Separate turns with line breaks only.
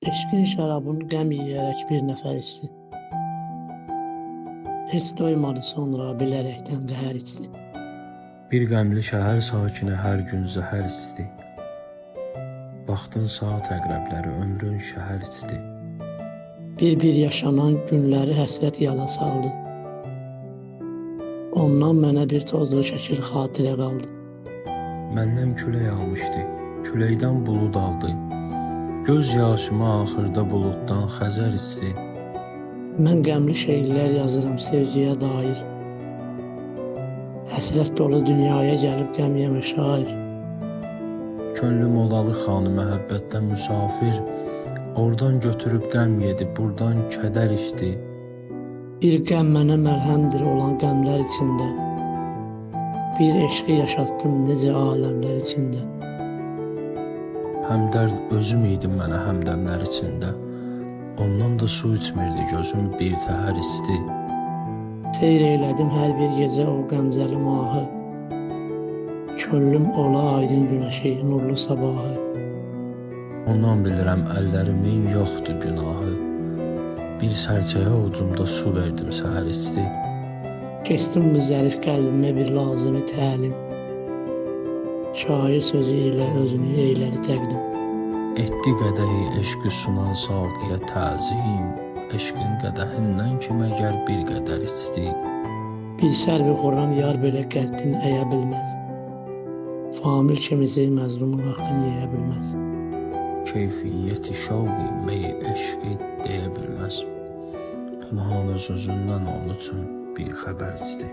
Eşkin şarabın qəm yeyərək bir nəfər içdi. Heç doymadı sonra bilərəkdən qəhər içdi.
Bir qəmli şəhər sakini hər gün zəhər içdi. Vaxtın saat əqrəbləri ömrün şəhər içdi.
Bir-bir yaşanan günləri həsrət yada saldı. Ondan mənə bir tozlu şəkil xatirə qaldı.
Məndən külək almışdı, küləkdən bulud aldı. Göz yaşımı axırda buluddan xəzər içdi.
Mən qəmli şeirlər yazıram sevgiyə dair. Həsrət dolu dünyaya gəlib qəm yemə şair.
Könlüm olalı xanı məhəbbətdən müsafir. Oradan götürüb qəm yedi, buradan kədər içdi.
Bir qəm mənə məlhəmdir olan qəmlər içində. Bir eşqi yaşatdım necə aləmlər içində.
Həmdərd özüm idim mənə həmdəmlər içində. Ondan da su içmirdi gözüm bir təhər isti.
Seyr eylədim hər bir gecə o qəmzəli mahı. Könlüm ola aydın günəşi, nurlu sabahı.
Ondan bilirəm əllərimin yoxdur günahı. Bir sərçəyə ucumda su verdim səhər isti.
Keçdim bu zərif qəlbimə bir lazımi təlim. Şair sözü ilə özünü eylədi təqdim.
Etdi qədəhi eşqi sunan saqiyə təzim. Eşqin qədəhindən ki məgər bir qədər içdi.
Bir sərvi xoran yar belə qəddini əyə bilməz. Famil kimizi məzlumun haqqını yeyə bilməz.
Keyfiyyəti şavqi meyi eşqi deyə bilməz. Pınhan öz özündən onun üçün bir xəbər içdi.